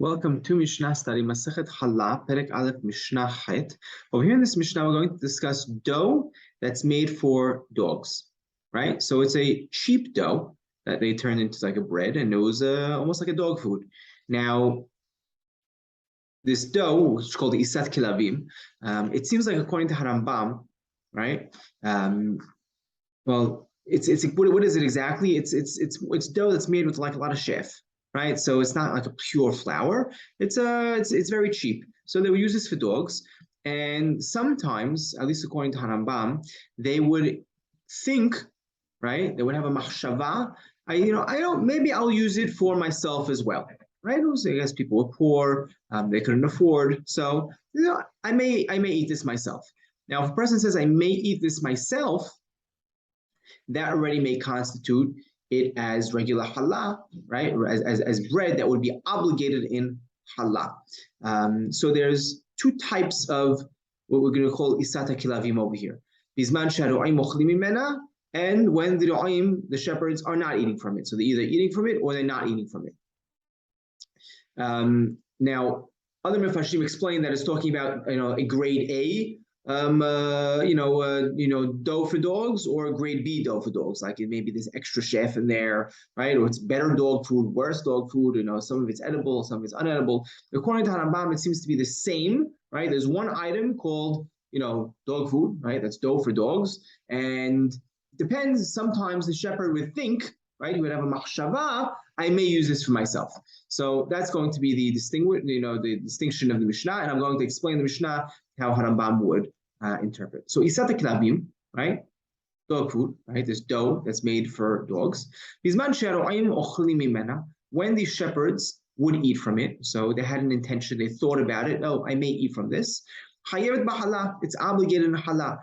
Welcome to Mishna study, Masechet Hallah, Perek Aleph Mishnah Het. Over here in this Mishnah, we're going to discuss dough that's made for dogs, right? So it's a cheap dough that they turned into like a bread, and it was almost like a dog food. Now, this dough, which is called Isat Kilavim, it seems like according to Harambam, right? Well, it's what is it exactly? It's dough that's made with like a lot of chef. Right, so it's not like a pure flour. It's very cheap. So they would use this for dogs, and sometimes, at least according to Harambam, they would think, right? They would have a machshava. Maybe I'll use it for myself as well, right? I guess people were poor, they couldn't afford, so I may eat this myself. Now, if a person says I may eat this myself, that already may constitute it as regular hallah, right? As bread that would be obligated in hallah. So there's two types of what we're going to call isata kilavim over here. Bizman sharu'im mochlim mimena, and when the ru'im, the shepherds, are not eating from it. So they're either eating from it or they're not eating from it. Now, other mefarshim explain that it's talking about a grade A dough for dogs, or grade B dough for dogs. Like it maybe there's extra chef in there, right? Or it's better dog food, worse dog food. Some of it's edible, some of it's unedible. According to Harambam, it seems to be the same, right? There's one item called, dog food, right? That's dough for dogs, and depends. Sometimes the shepherd would think, right? He would have a machshava. I may use this for myself. So that's going to be the distinction of the Mishnah, and I'm going to explain the Mishnah how Harambam would interpret. So isat klabim, right? Dog food, right? This dough that's made for dogs. When the shepherds would eat from it, so they had an intention, they thought about it. Oh, I may eat from this. It's obligated in hallah.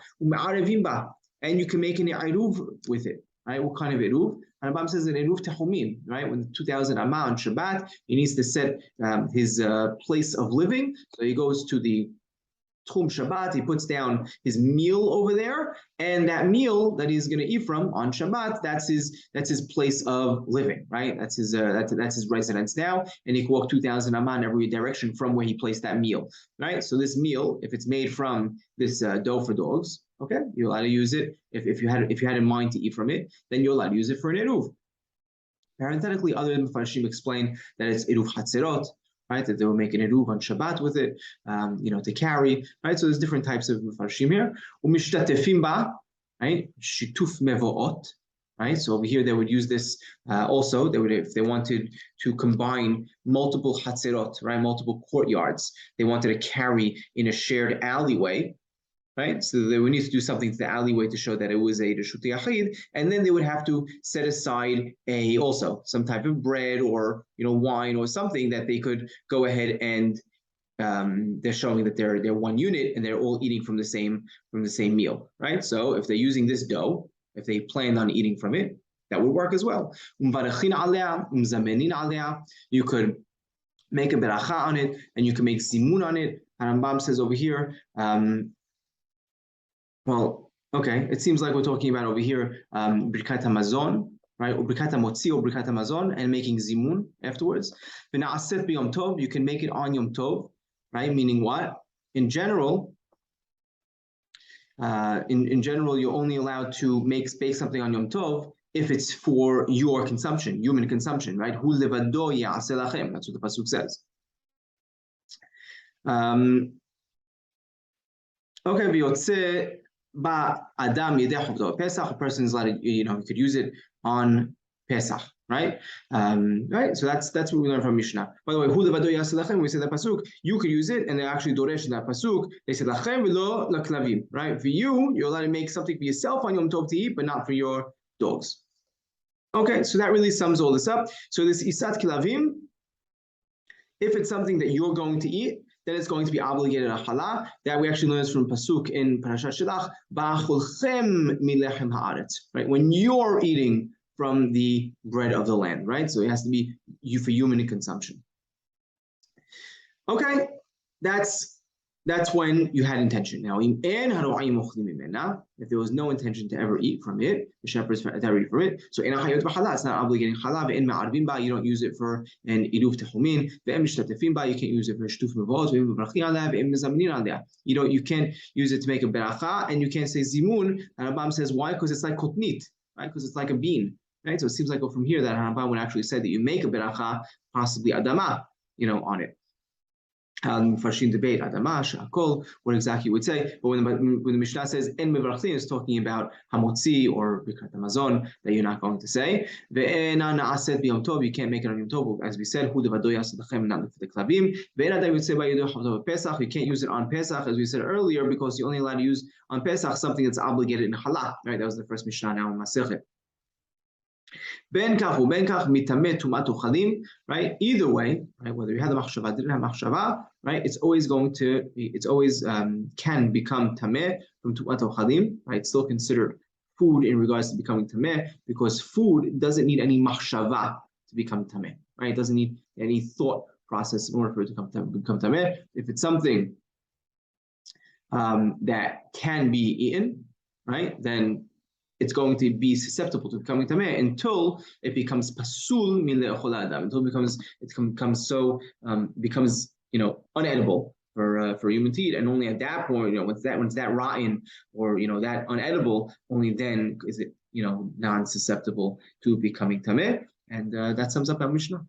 And you can make an eruv with it. Right? What kind of eruv? Harambam says an eruv tehumin, right? When 2,000 amma on Shabbat, he needs to set his place of living. So he goes to the Tchum Shabbat, he puts down his meal over there, and that meal that he's going to eat from on Shabbat, that's his place of living, right? That's his residence now, and he can walk 2,000 amma in every direction from where he placed that meal, right? So this meal, if it's made from this dough for dogs, okay, you're allowed to use it. If you had in mind to eat from it, then you're allowed to use it for an eruv. Parenthetically, other mefarshim explain that it's eruv chatzerot, right? That they will make an eruv on Shabbat with it, to carry, right? So there's different types of mefarshim here. Umishtatefim ba, right? Shituf mevoot, right? So over here they would use this also. They would, if they wanted to combine multiple chatzerot, right? Multiple courtyards, they wanted to carry in a shared alleyway. Right, so they would need to do something to the alleyway to show that it was a reshut yachid, and then they would have to set aside also some type of bread or wine or something that they could go ahead and they're showing that they're one unit and they're all eating from the same meal, right? So if they're using this dough, if they planned on eating from it, that would work as well. You could make a beracha on it, and you can make zimun on it. Harambam says over here. Well, okay, it seems like we're talking about over here Birkat HaMazon, right? Or Birkat HaMotzi or Birkat HaMazon, and making zimun afterwards. V'na'aset b'Yom Tov, you can make it on Yom Tov, right? Meaning what? In general, you're only allowed to bake something on Yom Tov if it's for your consumption, human consumption, right? Hu levado ya'aseh lachem. That's what the pasuk says. Okay, v'yotzeh Adam Pesach, a person's allowed to, you could use it on Pesach, right? Right. So that's what we learn from Mishnah. By the way, Hu levado ya'aseh lachem, we say that pasuk, you could use it, and they actually doresh in that pasuk. They said lachem v'lo laklavim, right? For you, you're allowed to make something for yourself on Yom Tov to eat, but not for your dogs. Okay, so that really sums all this up. So this isat kilavim, if it's something that you're going to eat, then it's going to be obligated on hallah. That we actually learn from pasuk in Parashat Shelach, ba'acholchem milechem haaretz, right? When you're eating from the bread of the land, right? So it has to be for human consumption. Okay, that's that's when you had intention. Now, if there was no intention to ever eat from it, the shepherds to ever eat from it, so it's not obligating halal. You don't use it for an iruf tehumin. You can't use it for shtuf mevot. You can't use it to make a beracha, and you can't say zimun. And Rambam says why? Because it's like kotnit, right? Because it's like a bean, right? So it seems like from here that Rambam would actually say that you make a beracha, possibly adama, on it. Farshim debate Adama, Shakol, what exactly you would say. But when the Mishnah says En Mevarachin, it's talking about Hamotzi or Birkat Hamazon that you're not going to say. Ve'ena na'aset b'yom tov, you can't make it on Yom Tov, as we said. Hu devado yasadachem, not the klavim. Ve'ena you would say by Yom Tov Pesach, you can't use it on Pesach, as we said earlier, because you're only allowed to use on Pesach something that's obligated in Hallah. Right, that was the first Mishnah now in Masechet. Ben kach uben kach mitameh tumat uchalim, right? Either way, right? Whether you had the machshava, didn't have machshava, right? It's always can become tameh from tumat uchalim, right? It's still considered food in regards to becoming tameh because food doesn't need any machshava to become tameh, right? It doesn't need any thought process in order for it to become tameh. If it's something that can be eaten, right? Then it's going to be susceptible to becoming tameh until it becomes pasul min le'achol adam, until it becomes unedible for human to eat, and only at that point, once that rotten or that unedible, only then is it non-susceptible to becoming tameh, and that sums up our Mishnah.